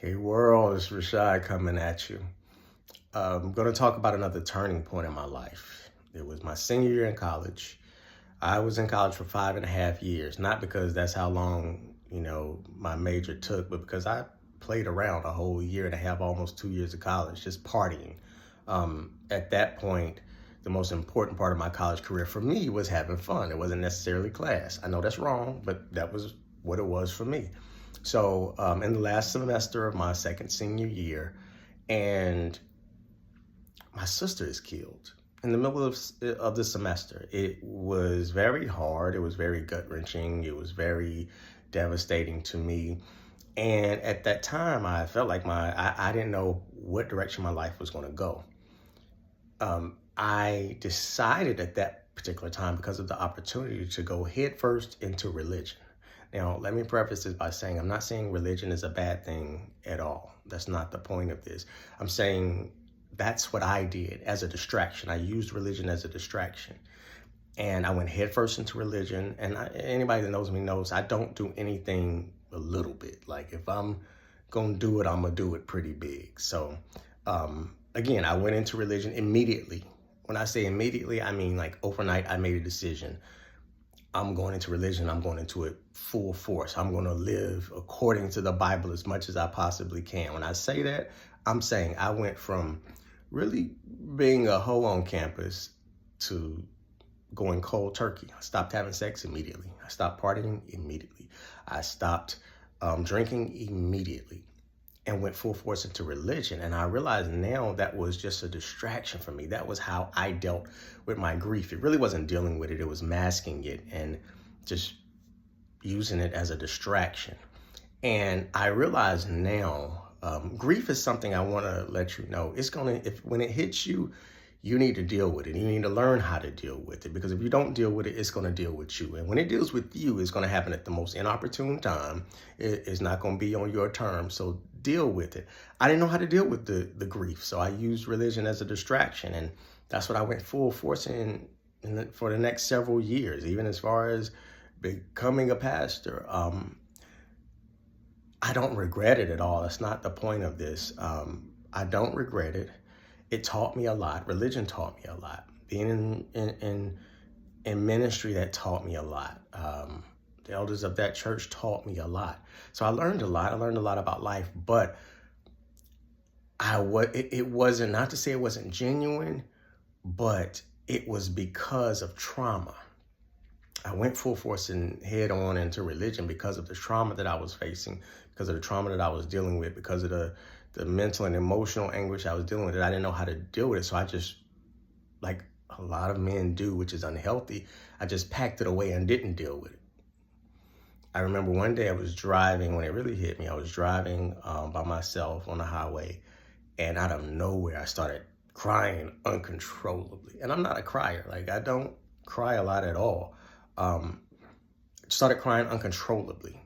Hey world, it's Rashad coming at you. I'm going to talk about another turning point in my life. It was my senior year in college. I was in college for 5.5 years, not because that's how long, my major took, but because I played around a whole year and a half, almost 2 years of college, just partying. At that point, the most important part of my college career for me was having fun. It wasn't necessarily class. I know that's wrong, but that was what it was for me. So in the last semester of my second senior year, and my sister is killed in the middle of the semester. It was very hard. It was very gut wrenching. It was very devastating to me. And at that time, I felt like I didn't know what direction my life was going to go. I decided at that particular time, because of the opportunity, to go headfirst into religion. Now, let me preface this by saying I'm not saying religion is a bad thing at all. That's not the point of this. I'm saying that's what I did as a distraction. I used religion as a distraction. And I went headfirst into religion. And anybody that knows me knows I don't do anything a little bit. Like, if I'm going to do it, I'm going to do it pretty big. So, again, I went into religion immediately. When I say immediately, I mean like overnight. I made a decision. I'm going into religion. I'm going into it full force. I'm going to live according to the Bible as much as I possibly can. When I say that, I'm saying I went from really being a hoe on campus to going cold turkey. I stopped having sex immediately. I stopped partying immediately. I stopped drinking immediately and went full force into religion. And I realized now that was just a distraction for me. That was how I dealt with my grief. It really wasn't dealing with it. It was masking it and just using it as a distraction. And I realize now, grief is something I want to let you know. When it hits you, you need to deal with it. You need to learn how to deal with it, because if you don't deal with it, it's going to deal with you. And when it deals with you, it's going to happen at the most inopportune time. It's not going to be on your terms. So deal with it. I didn't know how to deal with the grief. So I used religion as a distraction. And that's what I went full force for the next several years, even as far as becoming a pastor. I don't regret it at all. That's not the point of this. I don't regret it. It taught me a lot. Religion taught me a lot. Being in ministry, that taught me a lot. The elders of that church taught me a lot. So I learned a lot. I learned a lot about life, but it wasn't, not to say it wasn't genuine, but it was because of trauma. I went full force and head on into religion because of the trauma that I was facing, because of the trauma that I was dealing with, because of the mental and emotional anguish I was dealing with. I didn't know how to deal with it. So I just, like a lot of men do, which is unhealthy, I just packed it away and didn't deal with it. I remember one day I was driving, when it really hit me, I was driving by myself on the highway, and out of nowhere, I started crying uncontrollably. And I'm not a crier. Like, I don't cry a lot at all. Started crying uncontrollably.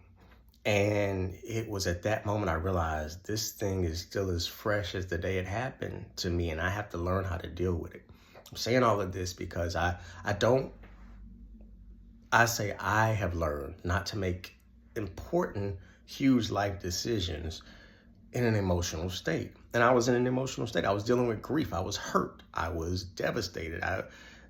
And it was at that moment I realized this thing is still as fresh as the day it happened to me, and I have to learn how to deal with it. I'm saying all of this because I say I have learned not to make important, huge life decisions in an emotional state. And I was in an emotional state. I was dealing with grief. I was hurt. I was devastated.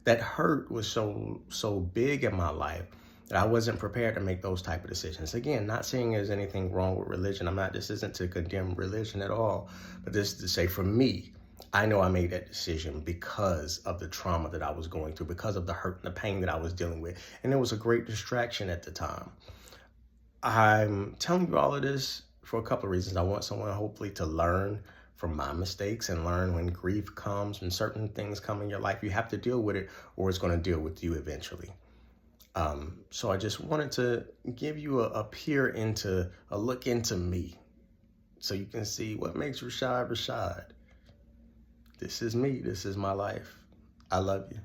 That hurt was so big in my life that I wasn't prepared to make those type of decisions. Again, not saying there's anything wrong with religion. This isn't to condemn religion at all, but this is to say, for me, I know I made that decision because of the trauma that I was going through, because of the hurt and the pain that I was dealing with. And it was a great distraction at the time. I'm telling you all of this for a couple of reasons. I want someone hopefully to learn from my mistakes and learn when grief comes, when certain things come in your life, you have to deal with it, or it's going to deal with you eventually. So I just wanted to give you a look into me, so you can see what makes Rashad Rashad. This is me. This is my life. I love you.